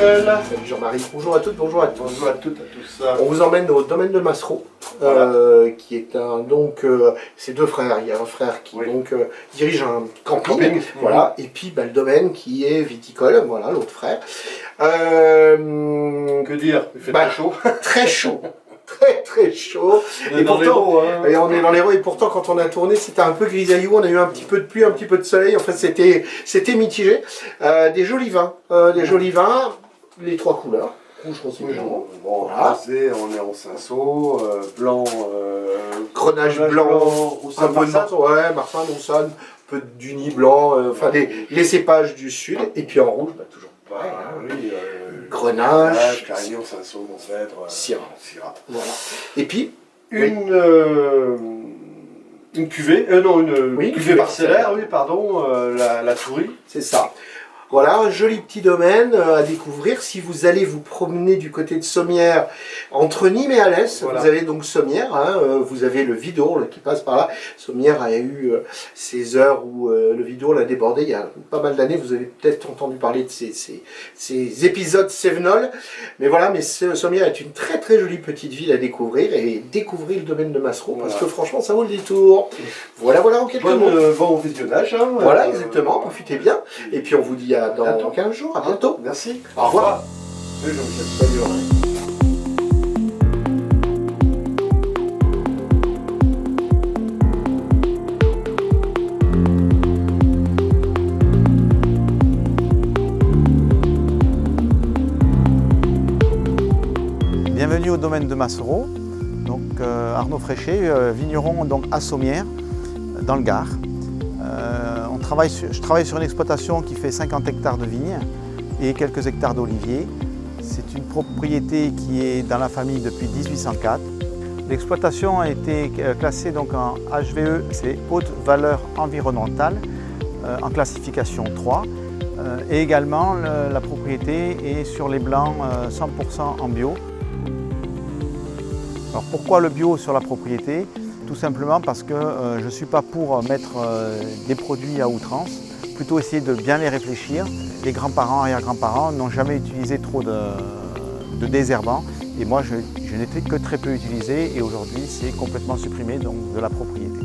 Jean-Michel. Salut Jean-Marie. Bonjour à toutes, bonjour à tous. Bonjour à toutes, à tous. On vous emmène au domaine de Massereau, Voilà. qui est c'est deux frères. Il y a un frère qui dirige un camping, voilà, et puis le domaine qui est viticole, voilà, l'autre frère. Que dire, il fait très chaud. Très chaud. Très chaud. Et pourtant, et on est dans l'Hérault, et pourtant quand on a tourné c'était un peu grisaillou, on a eu un petit peu de pluie, un petit peu de soleil, en fait c'était mitigé. Des jolis vins, les trois couleurs, rouge, rose, blanc. Bon, Voilà. on est en cinceau, blanc, Grenage blanc, un peu de Marsanne. Marsanne, Ronsanne, un peu d'Uni blanc, les cépages du sud, et puis en rouge, toujours pareil. Grenache, Carignan, cinceau, Montcèdre, Syrah. Voilà. Et puis, une cuvée, une cuvée parcellaire, la Tourie. c'est ça. Voilà, un joli petit domaine à découvrir. Si vous allez vous promener du côté de Sommières, entre Nîmes et Alès, vous avez donc Sommières, vous avez le Vidourle qui passe par là. Sommières a eu ces heures où le Vidourle a débordé il y a pas mal d'années. Vous avez peut-être entendu parler de ces épisodes cévenols. Mais voilà, mais Sommières est une très jolie petite ville à découvrir, et découvrir le domaine de Massereau, parce que franchement ça vaut le détour. Voilà en quelques mots. Bon visionnage. Voilà, exactement, profitez bien. Et puis on vous dit à dans 15 jours, à bientôt. Merci. Au revoir. Salut Jean-Michel. Bienvenue au domaine de Massereau. Donc Arnaud Fréchet, vigneron donc à Sommières, dans le Gard. Je travaille sur une exploitation qui fait 50 hectares de vignes et quelques hectares d'oliviers. C'est une propriété qui est dans la famille depuis 1804. L'exploitation a été classée donc en HVE, c'est haute valeur environnementale, en classification 3. Et également la propriété est sur les blancs 100% en bio. Alors pourquoi le bio sur la propriété? Tout simplement parce que je ne suis pas pour mettre des produits à outrance, plutôt essayer de bien les réfléchir. Les grands-parents, arrière-grands-parents n'ont jamais utilisé trop de désherbants, et moi je n'étais que très peu utilisé, et aujourd'hui c'est complètement supprimé donc, de la propriété.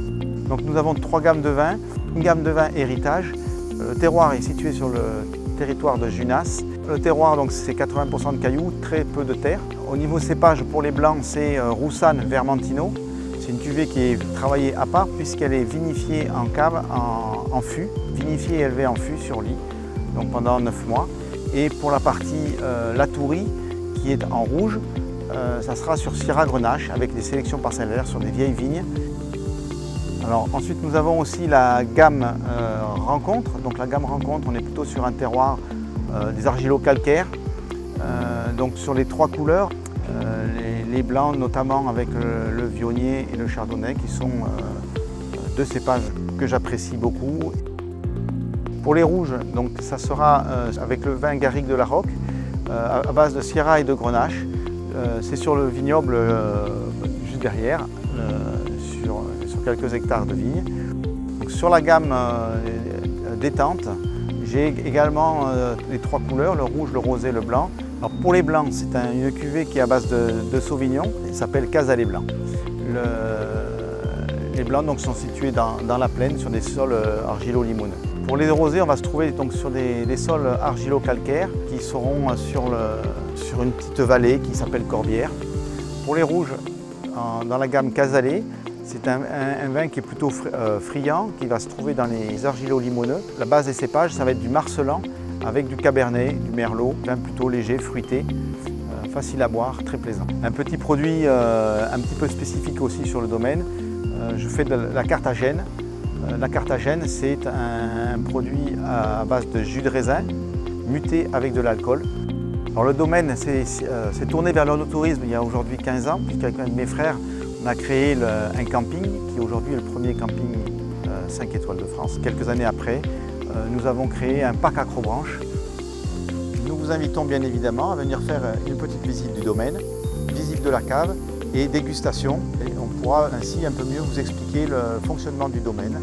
Donc nous avons 3 gammes de vins, une gamme de vins héritage. Le terroir est situé sur le territoire de Junas. Le terroir donc c'est 80% de cailloux, très peu de terre. Au niveau cépage pour les blancs c'est Roussanne Vermentino. C'est une cuvée qui est travaillée à part puisqu'elle est vinifiée en cave, en fût, vinifiée et élevée en fût sur lit, donc pendant 9 mois. Et pour la partie La Tourie, qui est en rouge, ça sera sur Syrah Grenache avec des sélections parcellaires sur des vieilles vignes. Alors ensuite nous avons aussi la gamme Rencontre. Donc la gamme Rencontre, on est plutôt sur un terroir des argilo-calcaires, donc sur les 3 couleurs. Les blancs notamment avec le Viognier et le Chardonnay qui sont 2 cépages que j'apprécie beaucoup. Pour les rouges, donc ça sera avec le vin Garrigue de la Roque à base de Syrah et de Grenache. C'est sur le vignoble juste derrière, sur quelques hectares de vignes. Donc, sur la gamme détente, j'ai également les 3 couleurs, le rouge, le rosé, le blanc. Alors pour les blancs, c'est une cuvée qui est à base de Sauvignon, il s'appelle Casalet Blanc. Les blancs donc, sont situés dans la plaine sur des sols argilo-limoneux. Pour les rosés, on va se trouver donc, sur des sols argilo-calcaires qui seront sur une petite vallée qui s'appelle Corbière. Pour les rouges, dans la gamme Casalet, c'est un vin qui est plutôt friand, qui va se trouver dans les argilo-limoneux. La base des cépages, ça va être du Marselan, avec du Cabernet, du Merlot, vin plutôt léger, fruité, facile à boire, très plaisant. Un petit produit un petit peu spécifique aussi sur le domaine, je fais de la Carthagène. La Carthagène, c'est un produit à base de jus de raisin, muté avec de l'alcool. Alors le domaine s'est tourné vers l'œnotourisme il y a aujourd'hui 15 ans, puisqu'avec un de mes frères, on a créé un camping, qui aujourd'hui est le premier camping 5 étoiles de France. Quelques années après, nous avons créé un parc accrobranche. Nous vous invitons bien évidemment à venir faire une petite visite du domaine, visite de la cave et dégustation. Et on pourra ainsi un peu mieux vous expliquer le fonctionnement du domaine.